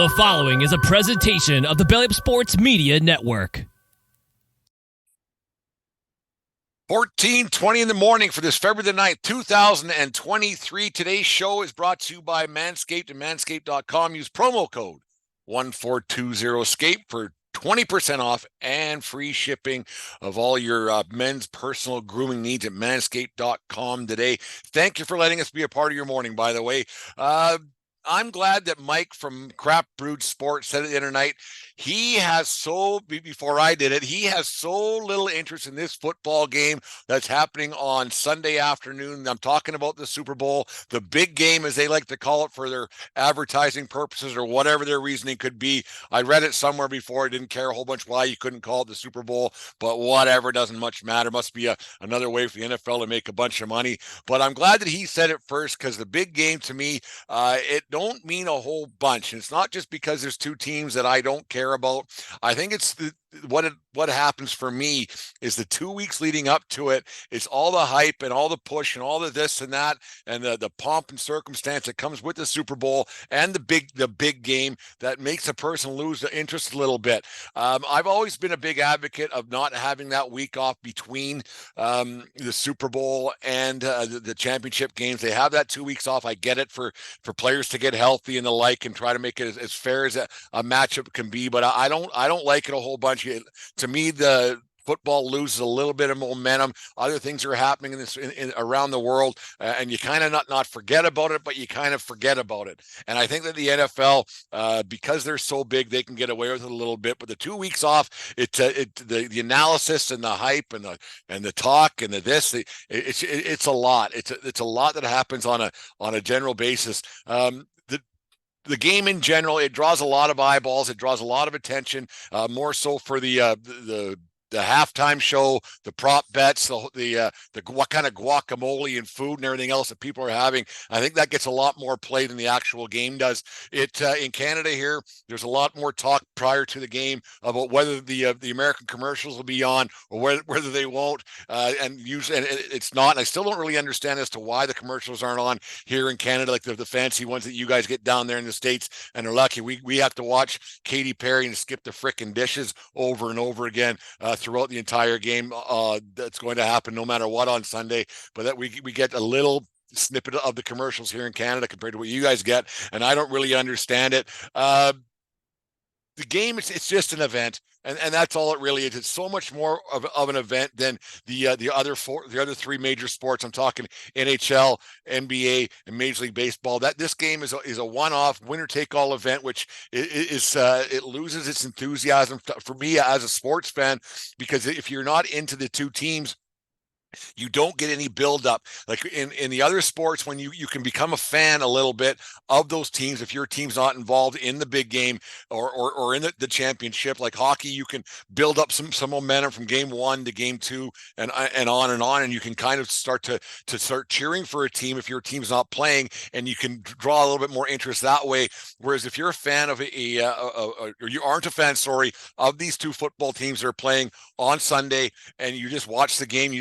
The following is a presentation of the Belly Up Sports Media Network. 14:20 in the morning for this February the 9th, 2023. Today's show is brought to you by Manscaped and manscaped.com. Use promo code 1420SCAPE for 20% off and free shipping of all your men's personal grooming needs at manscaped.com today. Thank you for letting us be a part of your morning, by the way. I'm glad that Mike from Crap Brewed Sports said it the other night. He has before I did it, he has so little interest in this football game that's happening on Sunday afternoon. I'm talking about the Super Bowl, the big game, as they like to call it, for their advertising purposes or whatever their reasoning could be. I read it somewhere before. I didn't care a whole bunch why you couldn't call it the Super Bowl, but whatever, doesn't much matter. Must be another way for the NFL to make a bunch of money. But I'm glad that he said it first, because the big game to me, it don't mean a whole bunch. And it's not just because there's two teams that I don't care about. I think it's what happens for me is the 2 weeks leading up to it. It's all the hype and all the push and all the this and that and the pomp and circumstance that comes with the Super Bowl and the big game that makes a person lose the interest a little bit. I've always been a big advocate of not having that week off between the Super Bowl and the championship games. They have that 2 weeks off. I get it for players to get healthy and the like and try to make it as fair as a matchup can be, but I don't like it a whole bunch. To me, the football loses a little bit of momentum. Other things are happening in around the world, and you kind of not forget about it, but you kind of forget about it. And I think that the NFL, because they're so big, they can get away with it a little bit. But the 2 weeks off, the analysis and the hype and the talk and it's a lot. It's a lot that happens on a general basis. The game in general, it draws a lot of eyeballs. It draws a lot of attention, more so for the halftime show, the prop bets, the what kind of guacamole and food and everything else that people are having. I think that gets a lot more play than the actual game does. It in Canada here, there's a lot more talk prior to the game about whether the American commercials will be on or whether they won't. And usually, and it's not. And I still don't really understand as to why the commercials aren't on here in Canada, like the fancy ones that you guys get down there in the States and are lucky. We have to watch Katy Perry and skip the frickin' dishes over and over again throughout the entire game. That's going to happen no matter what on Sunday, but that we get a little snippet of the commercials here in Canada compared to what you guys get, and I don't really understand it. The game, it's just an event, and that's all it really is. It's so much more of an event than the other three major sports. I'm talking NHL, NBA, and Major League Baseball. That this game is a one-off winner take all event, which is it loses its enthusiasm for me as a sports fan, because if you're not into the two teams, you don't get any build-up. Like in the other sports, when you can become a fan a little bit of those teams if your team's not involved in the big game or in the championship. Like hockey, you can build up some momentum from game one to game two and on, and you can kind of start to start cheering for a team if your team's not playing, and you can draw a little bit more interest that way. Whereas if you're a fan of or you aren't a fan, of these two football teams that are playing on Sunday, and you just watch the game,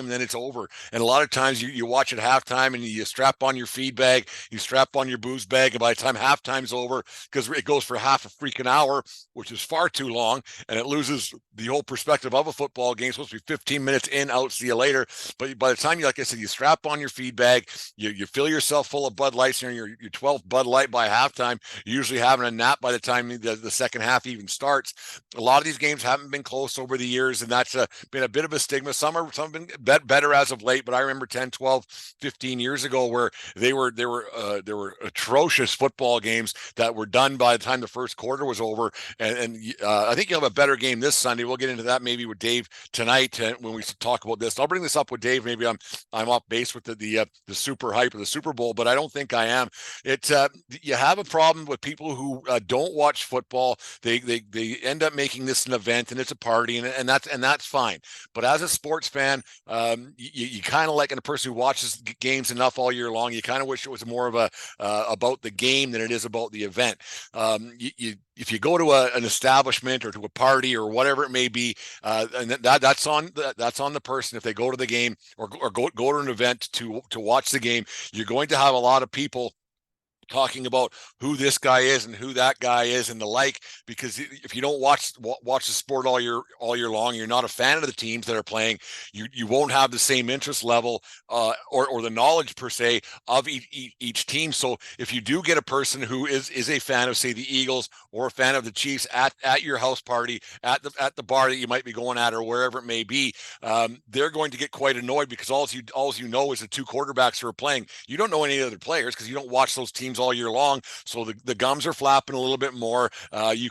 and then it's over. And a lot of times you watch at halftime and you strap on your feed bag, you strap on your booze bag, and by the time halftime's over, because it goes for half a freaking hour, which is far too long, and it loses the whole perspective of a football game. It's supposed to be 15 minutes in, out, see you later. But by the time like I said, you strap on your feed bag, you fill yourself full of Bud Lights, and your 12th Bud Light by halftime, you're usually having a nap by the time the second half even starts. A lot of these games haven't been close over the years, and that's been a bit of a stigma. Some have been better as of late, but I remember 10, 12, 15 years ago where there were atrocious football games that were done by the time the first quarter was over. And I think you'll have a better game this Sunday. We'll get into that maybe with Dave tonight when we talk about this. I'll bring this up with Dave. Maybe I'm off base with the super hype of the Super Bowl, but I don't think I am. You have a problem with people who don't watch football. They end up making this an event, and it's a party, and that's fine. But as a sports fan, you kind of like, and a person who watches games enough all year long, you kind of wish it was more of a about the game than it is about the event. If you go to an establishment or to a party or whatever it may be, and that's on the person. If they go to the game or go to an event to watch the game, you're going to have a lot of people talking about who this guy is and who that guy is and the like, because if you don't watch the sport all year long, you're not a fan of the teams that are playing, you won't have the same interest level or the knowledge per se of each team. So if you do get a person who is a fan of, say, the Eagles or a fan of the Chiefs at your house party, at the bar that you might be going at or wherever it may be, they're going to get quite annoyed because all you know is the two quarterbacks who are playing. You don't know any other players because you don't watch those teams all year long. So the gums are flapping a little bit more. I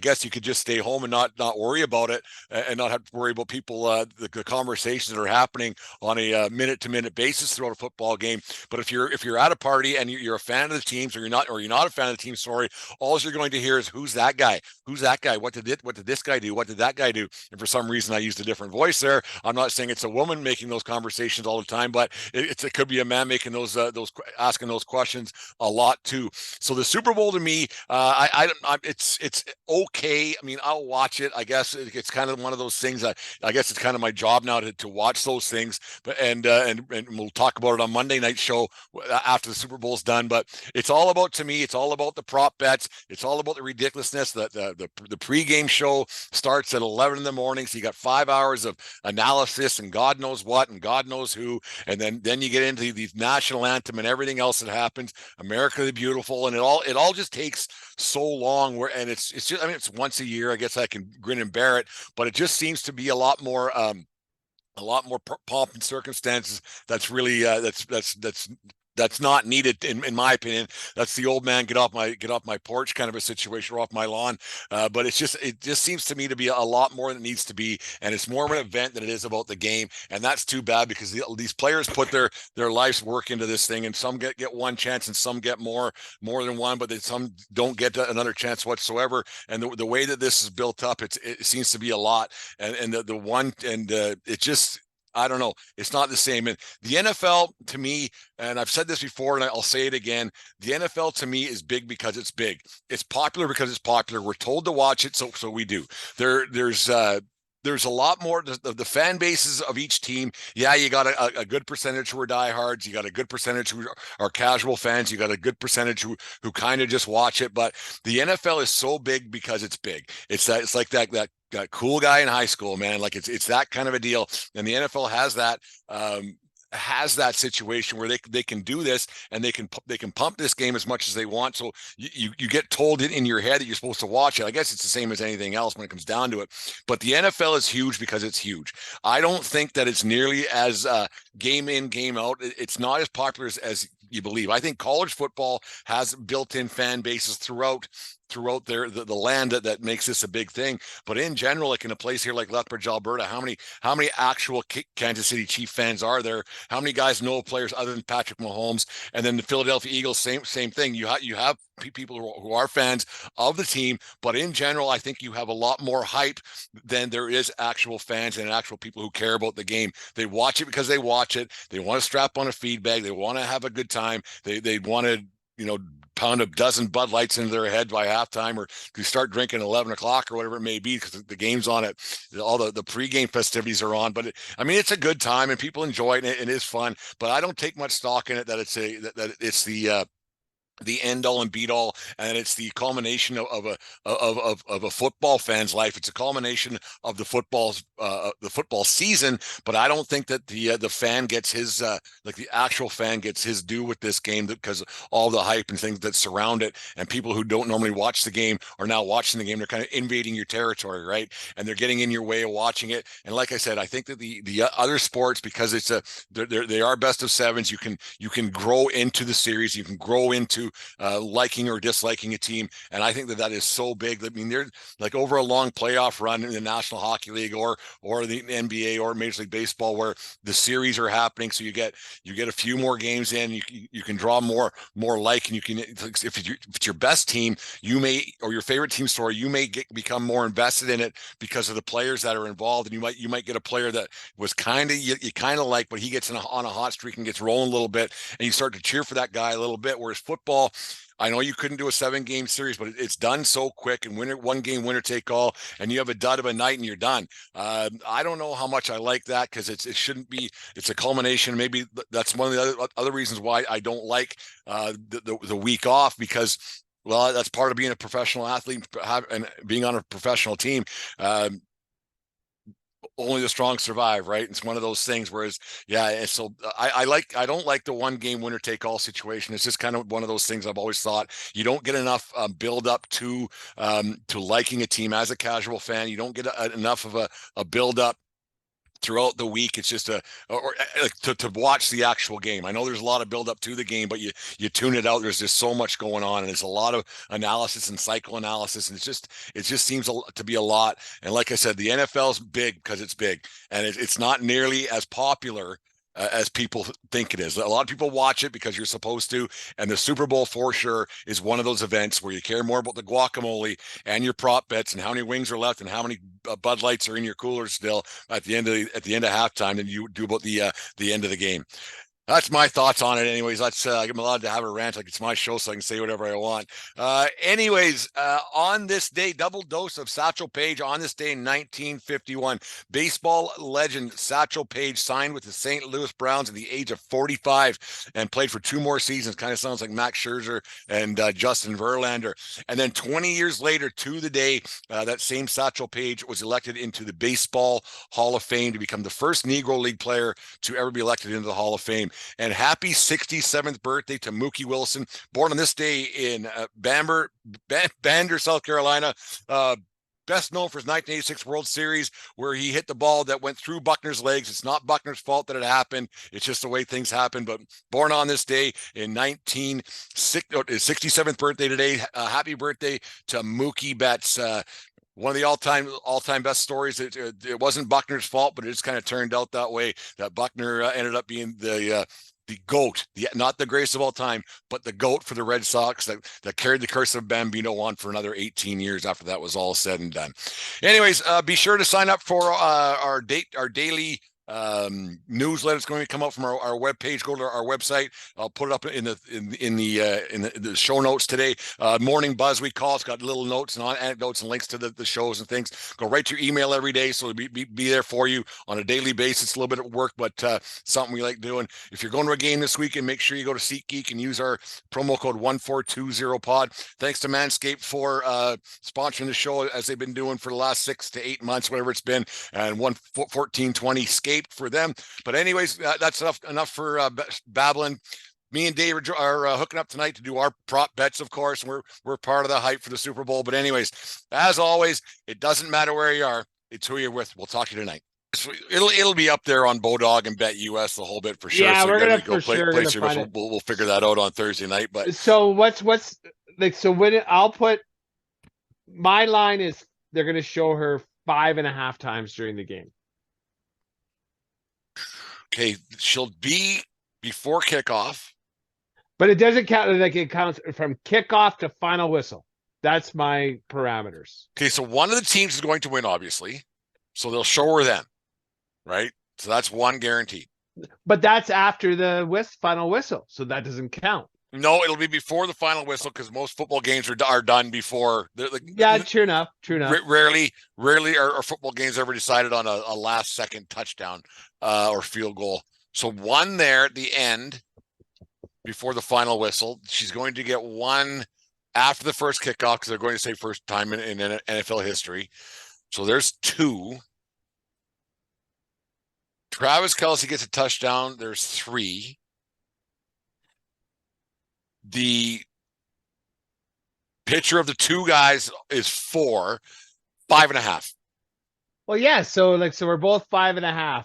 guess you could just stay home and not worry about it and not have to worry about people, the conversations that are happening on a minute to minute basis throughout a football game. But if you're at a party and you're a fan of the teams, or you're not a fan of the team, sorry, all you're going to hear is, who's that guy? Who's that guy? What did this guy do? What did that guy do? And for some reason, I used a different voice there. I'm not saying it's a woman making those conversations all the time, but it could be a man making those asking those questions a lot too. So the Super Bowl to me, it's okay. I mean, I'll watch it. I guess it's kind of one of those things that I guess it's kind of my job now to watch those things. But and we'll talk about it on Monday night show after the Super Bowl's done. But it's all about, to me, it's all about the prop bets. It's all about the ridiculousness. The pregame show starts at 11 in the morning, so you got 5 hours of analysis and God knows what and God knows who, and then you get into these national anthem and everything else that happens, America the Beautiful, and it all just takes so long. And it's just, I mean, it's once a year. I guess I can grin and bear it, but it just seems to be a lot more pomp and circumstances. That's really that's not needed in my opinion. That's the old man get off my porch kind of a situation, or off my lawn. But it just seems to me to be a lot more than it needs to be, and it's more of an event than it is about the game. And that's too bad, because these players put their life's work into this thing, and some get one chance and some get more than one, but some don't get another chance whatsoever. And the way that this is built up, it seems to be a lot. And it just, I don't know. It's not the same. And the NFL, to me, and I've said this before and I'll say it again, the NFL to me is big because it's big. It's popular because it's popular. We're told to watch it, so we do. There's a lot more. The fan bases of each team. Yeah, you got a good percentage who are diehards. You got a good percentage who are casual fans. You got a good percentage who kind of just watch it. But the NFL is so big because it's big. It's like that cool guy in high school, man. Like it's that kind of a deal. And the NFL has that situation where they can do this, and they can pump this game as much as they want. So you get told in your head that you're supposed to watch it. I guess it's the same as anything else when it comes down to it. But the NFL is huge because it's huge. I don't think that it's nearly as game in, game out. It's not as popular as you believe. I think college football has built-in fan bases throughout the land that makes this a big thing. But in general, like in a place here like Lethbridge, Alberta, how many actual Kansas City Chief fans are there? How many guys know players other than Patrick Mahomes? And then the Philadelphia Eagles, same thing. You have people who are fans of the team, but in general, I think you have a lot more hype than there is actual fans and actual people who care about the game. They watch it because they watch it. They want to strap on a feed bag. They want to have a good time. They want to, pound a dozen Bud Lights into their head by halftime, or to start drinking 11 o'clock or whatever it may be, because the game's on it. All the pregame festivities are on. But it's a good time and people enjoy it, and it is fun. But I don't take much stock in it that it's the end all and beat all, and it's the culmination of a football fan's life. It's a culmination of the football season. But I don't think that the fan gets his the actual fan gets his due with this game, because all the hype and things that surround it, and people who don't normally watch the game are now watching the game. They're kind of invading your territory, right? And they're getting in your way of watching it. And like I said, I think that the other sports, because they are best of sevens, you can grow into the series, you can grow into liking or disliking a team. And I think that is so big. I mean, they're like over a long playoff run in the National Hockey League or the NBA or Major League Baseball, where the series are happening. So you get a few more games in, you can draw more like, and you can, if it's your best team, or your favorite team story, you may become more invested in it because of the players that are involved. And you might get a player that was you kind of like, but he gets on a hot streak and gets rolling a little bit, and you start to cheer for that guy a little bit. Whereas football, I know you couldn't do a 7-game series, but it's done so quick, and one game winner take all, and you have a dud of a night and you're done. I don't know how much I like that, because it shouldn't be. It's a culmination. Maybe that's one of the other reasons why I don't like the week off, because, well, that's part of being a professional athlete and being on a professional team. Only the strong survive, right? It's one of those things. Whereas, yeah, so I don't like the 1-game winner take all situation. It's just kind of one of those things I've always thought you don't get enough build up to liking a team as a casual fan. You don't get enough of a build up throughout the week. It's just to watch the actual game. I know there's a lot of build up to the game, but you tune it out. There's just so much going on, and there's a lot of analysis and psychoanalysis, and it just seems to be a lot. And like I said, the NFL's big because it's big, and it's not nearly as popular as people think it is. A lot of people watch it because you're supposed to, and the Super Bowl for sure is one of those events where you care more about the guacamole and your prop bets and how many wings are left and how many Bud Lights are in your cooler still at the end of halftime than you do about the end of the game. That's my thoughts on it. Anyways, I'm allowed to have a rant. Like, it's my show, so I can say whatever I want. On this day, double dose of Satchel Paige. On this day in 1951, baseball legend Satchel Paige signed with the St. Louis Browns at the age of 45 and played for 2 more seasons. Kind of sounds like Max Scherzer and Justin Verlander. And then 20 years later, to the day, that same Satchel Paige was elected into the Baseball Hall of Fame to become the first Negro League player to ever be elected into the Hall of Fame. And happy 67th birthday to Mookie Wilson, born on this day in Bangor, South Carolina. Best known for his 1986 World Series, where he hit the ball that went through Buckner's legs. It's not Buckner's fault that it happened. It's just the way things happen. But born on this day in 67th birthday today. Happy birthday to Mookie Betts. One of the all-time best stories. It wasn't Buckner's fault, but it just kind of turned out that way, that Buckner ended up being the GOAT, not the greatest of all time, but the GOAT for the Red Sox that carried the curse of Bambino on for another 18 years after that was all said and done. Anyways, be sure to sign up for our daily newsletter. It's going to come out from our webpage. Go to our website. I'll put it up in the show notes today. Morning Buzz, we call. It's got little notes and anecdotes and links to the shows and things. Go right to your email every day, so it'll be there for you on a daily basis. A little bit of work, but something we like doing. If you're going to a game this weekend, make sure you go to SeatGeek and use our promo code 1420pod. Thanks to Manscaped for sponsoring the show, as they've been doing for the last 6 to 8 months, whatever it's been, and 1420 Scape for them. But anyways, that's enough for babbling. Me and Dave are hooking up tonight to do our prop bets, of course. We're part of the hype for the Super Bowl. But anyways, as always, it doesn't matter where you are. It's who you're with. We'll talk to you tonight. So it'll be up there on Bodog and Bet US the whole bit for sure. Yeah, so we're gonna go for play sure gonna find it. We'll figure that out on Thursday night. But so what's like, so when I'll put my line is, they're gonna show her 5.5 times during the game. Okay, she'll be before kickoff. But it doesn't count, like, it counts from kickoff to final whistle. That's my parameters. Okay, so one of the teams is going to win, obviously. So they'll show her then, right? So that's one guaranteed. But that's after the final whistle, so that doesn't count. No, it'll be before the final whistle, because most football games are done before. Yeah, true enough. Rarely are football games ever decided on a last-second touchdown or field goal. So one there at the end before the final whistle. She's going to get one after the first kickoff, because they're going to say first time in NFL history. So there's 2. Travis Kelce gets a touchdown. There's 3. The pitcher of the 2 guys is 4, 5.5. Well, yeah. So we're both 5.5.